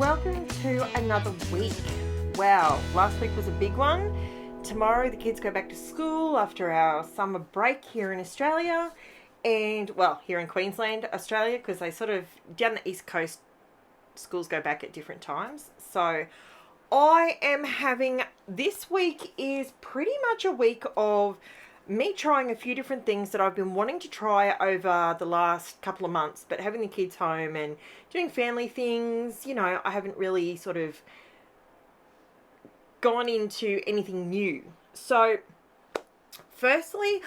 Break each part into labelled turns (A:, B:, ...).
A: welcome to another week. Wow, last week was a big one. Tomorrow the kids go back to school after our summer break here in Australia, and well, here in Queensland, Australia, because they sort of, down the east coast, schools go back at different times. So I am having, this week is pretty much a week of me trying a few different things that I've been wanting to try over the last couple of months, but having the kids home and doing family things, you know, I haven't really sort of gone into anything new. So firstly,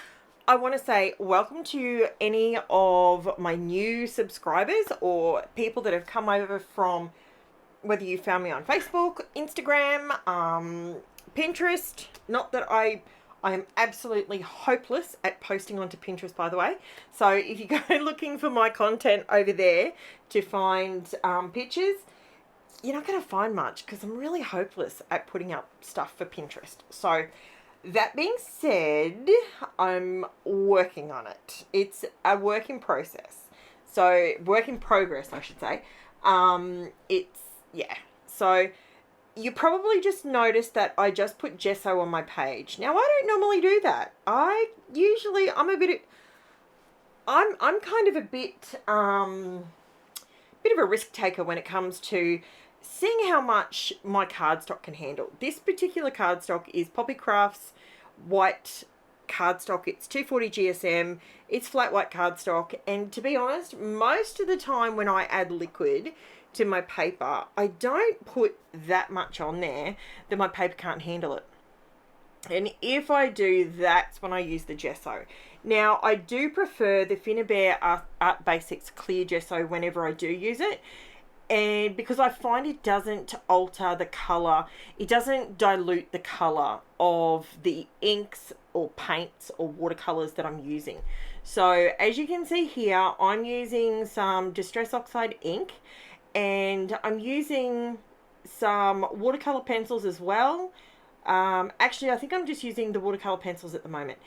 A: I want to say welcome to any of my new subscribers or people that have come over from, whether you found me on Facebook, Instagram, Pinterest. Not that I am absolutely hopeless at posting onto Pinterest, by the way. So if you go looking for my content over there to find pictures, you're not going to find much because I'm really hopeless at putting up stuff for Pinterest. So that being said, I'm working on it. It's a work in process. So work in progress, I should say. So you probably just noticed that I just put gesso on my page. Now, I don't normally do that. I'm kind of a bit of a risk taker when it comes to seeing how much my cardstock can handle. This particular cardstock is Poppy Crafts white cardstock. It's 240 GSM. It's flat white cardstock. And to be honest, most of the time when I add liquid to my paper, I don't put that much on there that my paper can't handle it. And if I do, that's when I use the gesso. Now, I do prefer the FINNABAIR Art Basics clear gesso whenever I do use it. And because I find it doesn't alter the colour, it doesn't dilute the colour of the inks or paints or watercolours that I'm using. So as you can see here, I'm using some Distress Oxide ink, and I'm using some watercolour pencils as well. Actually, I think I'm just using the watercolour pencils at the moment.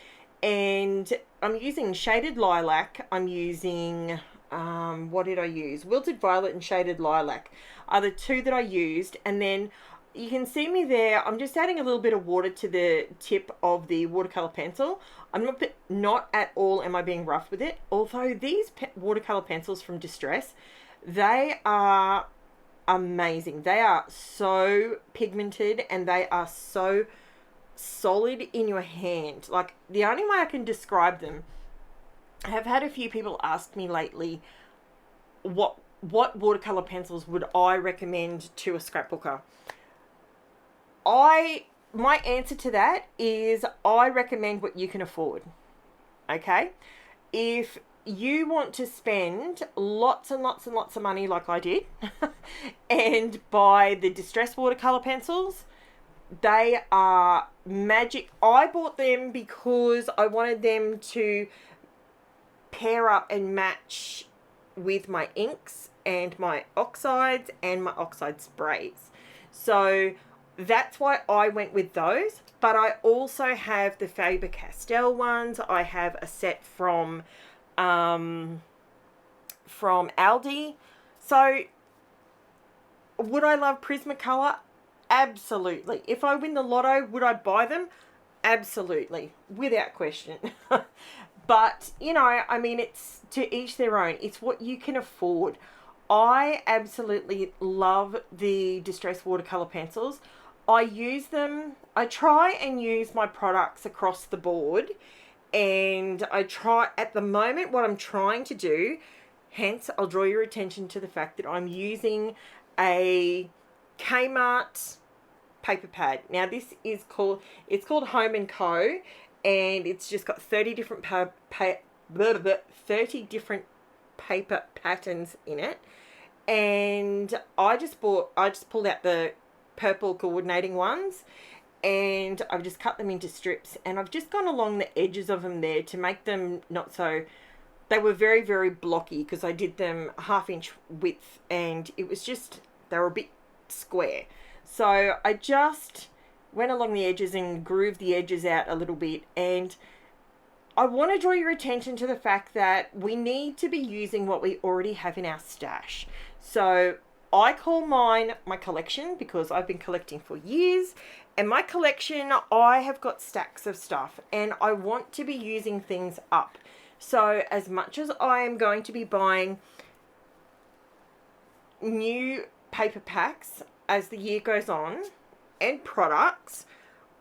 A: And I'm using Shaded Lilac. I'm using, what did I use? Wilted Violet and Shaded Lilac are the two that I used. And then you can see me there. I'm just adding a little bit of water to the tip of the watercolour pencil. I'm not at all am I being rough with it. Although these watercolour pencils from Distress, they are amazing. They are so pigmented and they are so solid in your hand. Like, the only way I can describe them, I have had a few people ask me lately, what watercolor pencils would I recommend to a scrapbooker? My answer to that is I recommend what you can afford. Okay? If you want to spend lots and lots and lots of money like I did and buy the Distress watercolor pencils, they are magic. I bought them because I wanted them to pair up and match with my inks and my oxides and my oxide sprays. So that's why I went with those. But I also have the Faber-Castell ones. I have a set from Aldi. So would I love Prismacolor? Absolutely. If I win the lotto, would I buy them? Absolutely, without question. But, you know, I mean, it's to each their own. It's what you can afford. I absolutely love the Distress watercolor pencils. I use them. I try and use my products across the board. And I try, at the moment, what I'm trying to do, hence I'll draw your attention to the fact that I'm using a Kmart paper pad. Now this is called, it's called Home & Co. And it's just got 30 different 30 different paper patterns in it. And I just pulled out the purple coordinating ones, and I've just cut them into strips, and I've just gone along the edges of them there to make them not so, they were very, very blocky because I did them 1/2 inch width, and it was just, they were a bit square. So I just went along the edges and grooved the edges out a little bit, and I want to draw your attention to the fact that we need to be using what we already have in our stash. So I call mine my collection because I've been collecting for years, and my collection, I have got stacks of stuff and I want to be using things up. So as much as I am going to be buying new paper packs as the year goes on and products,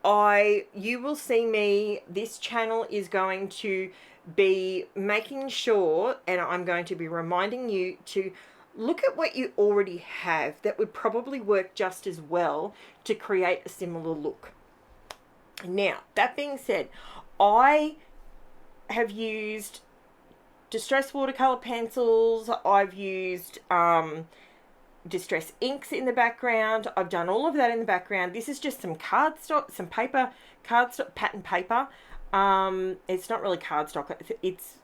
A: you will see me, this channel is going to be making sure, and I'm going to be reminding you to look at what you already have that would probably work just as well to create a similar look. Now, that being said, I have used distress watercolor pencils, I've used distress inks in the background, I've done all of that in the background. This is just some cardstock, some paper, cardstock, pattern paper. It's not really cardstock, it's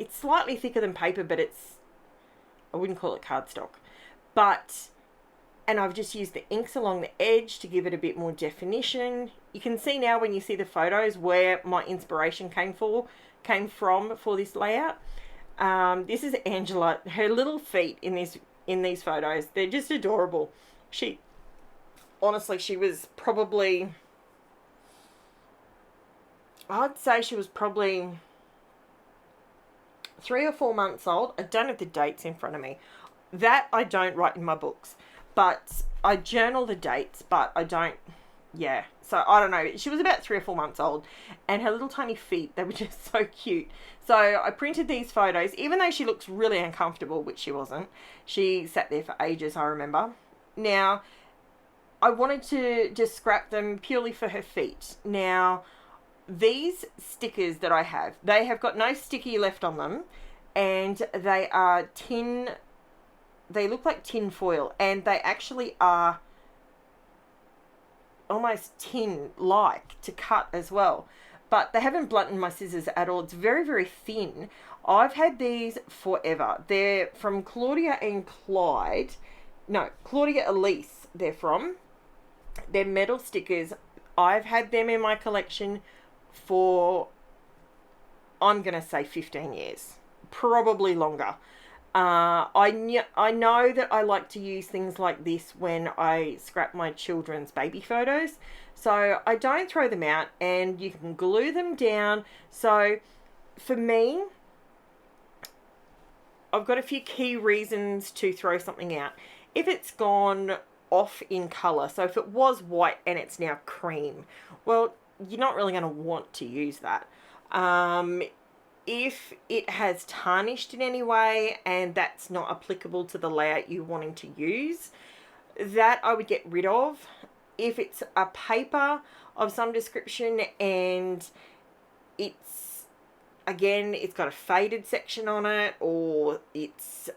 A: slightly thicker than paper, but I wouldn't call it cardstock. And I've just used the inks along the edge to give it a bit more definition. You can see now when you see the photos where my inspiration came from for this layout. This is Angela. Her little feet in these photos, they're just adorable. Honestly, she was probably, I'd say she was probably 3 or 4 months old. I don't have the dates in front of me. That I don't write in my books, but I journal the dates, but I don't, yeah. So I don't know. She was about 3 or 4 months old, and her little tiny feet, they were just so cute. So I printed these photos, even though she looks really uncomfortable, which she wasn't. She sat there for ages, I remember. Now, I wanted to just scrap them purely for her feet. Now, these stickers that I have, they have got no sticky left on them, and they are tin, they look like tin foil, and they actually are almost tin-like to cut as well. But they haven't blunted my scissors at all. It's very, very thin. I've had these forever. They're from Claudia and Clyde. No, Claudia ELYCE they're from. They're metal stickers. I've had them in my collection for, I'm going to say 15 years. Probably longer. I know that I like to use things like this when I scrap my children's baby photos. So I don't throw them out, and you can glue them down. So for me, I've got a few key reasons to throw something out. If it's gone off in color, so if it was white and it's now cream, well, you're not really going to want to use that. If it has tarnished in any way and that's not applicable to the layout you're wanting to use, that I would get rid of. If it's a paper of some description and it's, again, it's got a faded section on it, or it's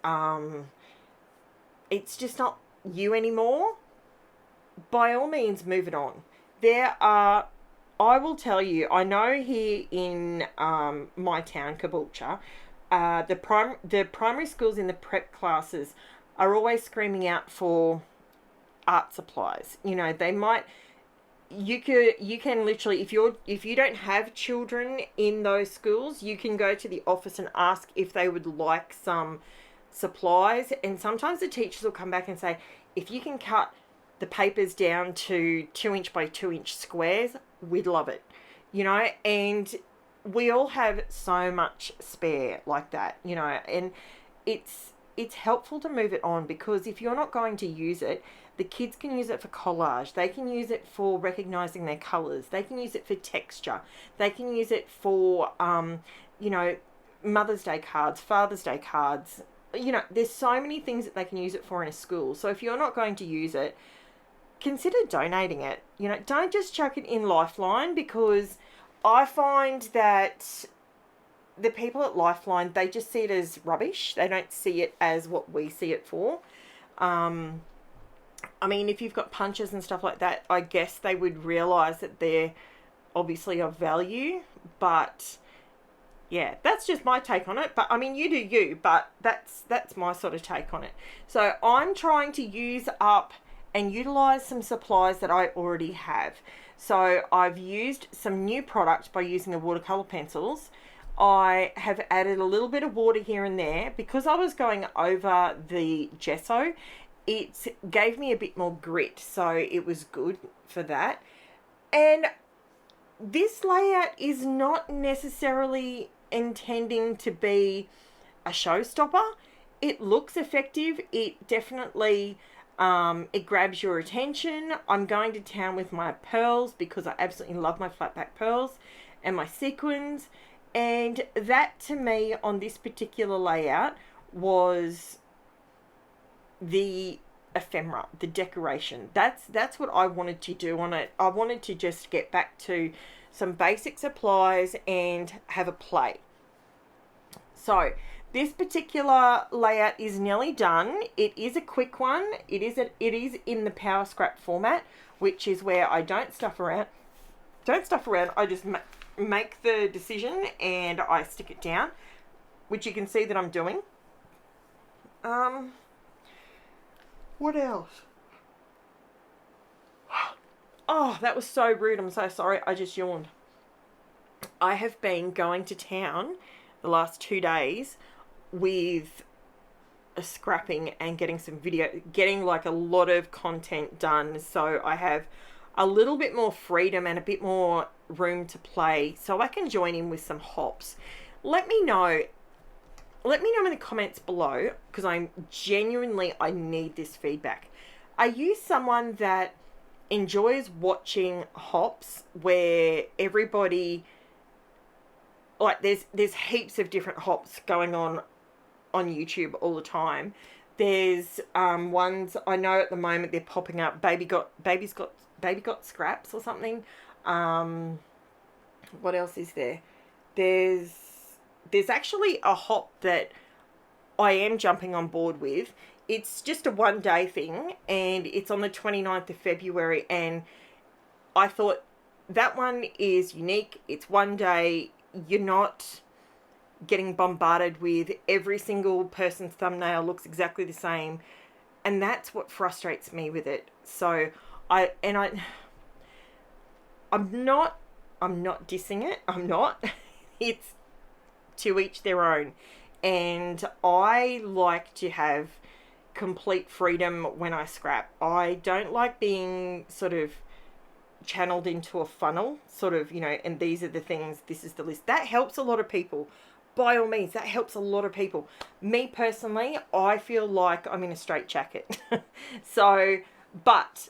A: just not you anymore, by all means move it on. I will tell you, I know here in my town, Caboolture, the primary schools in the prep classes are always screaming out for art supplies. You know, they might, you can literally, if you don't have children in those schools, you can go to the office and ask if they would like some supplies, and sometimes the teachers will come back and say, if you can cut the papers down to 2" by 2" squares, we'd love it, you know. And we all have so much spare like that, you know, and it's helpful to move it on, because if you're not going to use it, the kids can use it for collage, they can use it for recognizing their colors, they can use it for texture, they can use it for you know, Mother's Day cards, Father's Day cards, you know, there's so many things that they can use it for in a school. So if you're not going to use it, consider donating it. You know, don't just chuck it in Lifeline, because I find that the people at Lifeline, they just see it as rubbish. They don't see it as what we see it for. I mean, if you've got punches and stuff like that, I guess they would realise that they're obviously of value. But yeah, that's just my take on it. But I mean, you do you, but that's my sort of take on it. So I'm trying to use up and utilize some supplies that I already have. So I've used some new product by using the watercolor pencils. I have added a little bit of water here and there because I was going over the gesso. it gave me a bit more grit, so it was good for that. And this layout is not necessarily intending to be a showstopper. It looks effective. It definitely it grabs your attention. I'm going to town with my pearls because I absolutely love my flat back pearls and my sequins, and that to me on this particular layout was the ephemera, the decoration. That's what I wanted to do on it. I wanted to just get back to some basic supplies and have a play. So this particular layout is nearly done. It is a quick one. It is in the power scrap format, which is where I don't stuff around. I just make the decision and I stick it down, which you can see that I'm doing. What else? Oh, that was so rude. I'm so sorry. I just yawned. I have been going to town the last 2 days with a scrapping and getting some video, getting like a lot of content done. So I have a little bit more freedom and a bit more room to play, so I can join in with some hops. Let me know in the comments below, because I need this feedback. Are you someone that enjoys watching hops where everybody, like there's heaps of different hops going on YouTube all the time? There's ones I know at the moment they're popping up. Baby got scraps or something. What else is there? There's actually a hop that I am jumping on board with. It's just a 1 day thing, and it's on the 29th of February, and I thought that one is unique. It's 1 day. You're not getting bombarded with every single person's thumbnail looks exactly the same, and that's what frustrates me with it. So I'm not dissing it. I'm not. It's to each their own, and I like to have complete freedom when I scrap. I don't like being sort of channeled into a funnel, sort of, you know, and these are the things, this is the list. That helps a lot of people. By all means, that helps a lot of people. Me personally, I feel like I'm in a straitjacket. So, but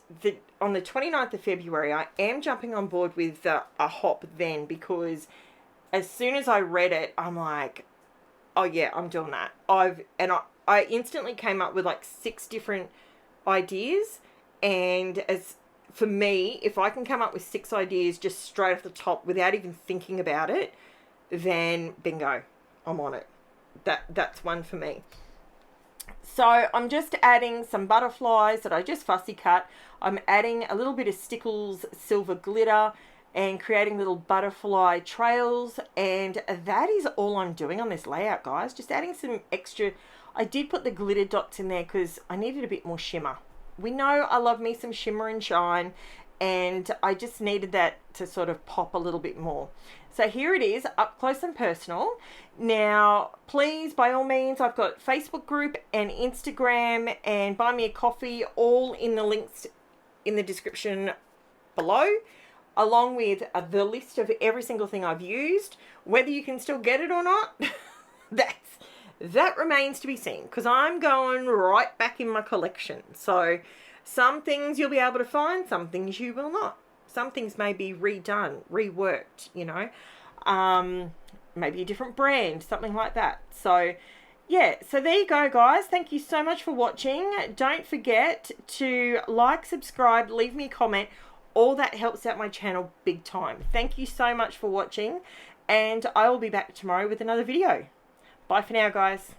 A: on the 29th of February, I am jumping on board with a hop then, because as soon as I read it, I'm like, oh yeah, I'm doing that. I instantly came up with like 6 different ideas, and as for me, if I can come up with 6 ideas just straight off the top without even thinking about it, then bingo, I'm on it. That's one for me. So I'm just adding some butterflies that I just fussy cut. I'm adding a little bit of Stickles silver glitter and creating little butterfly trails, and that is all I'm doing on this layout, guys. Just adding some extra. I did put the glitter dots in there because I needed a bit more shimmer. We know I love me some shimmer and shine, and I just needed that to sort of pop a little bit more. So here it is, up close and personal. Now, please, by all means, I've got Facebook group and Instagram and Buy Me a Coffee, all in the links in the description below, along with the list of every single thing I've used. Whether you can still get it or not, that remains to be seen, because I'm going right back in my collection. So some things you'll be able to find, some things you will not. Some things may be redone, reworked, you know, maybe a different brand, something like that. So yeah, so there you go, guys. Thank you so much for watching. Don't forget to like, subscribe, leave me a comment. All that helps out my channel big time. Thank you so much for watching, and I will be back tomorrow with another video. Bye for now, guys.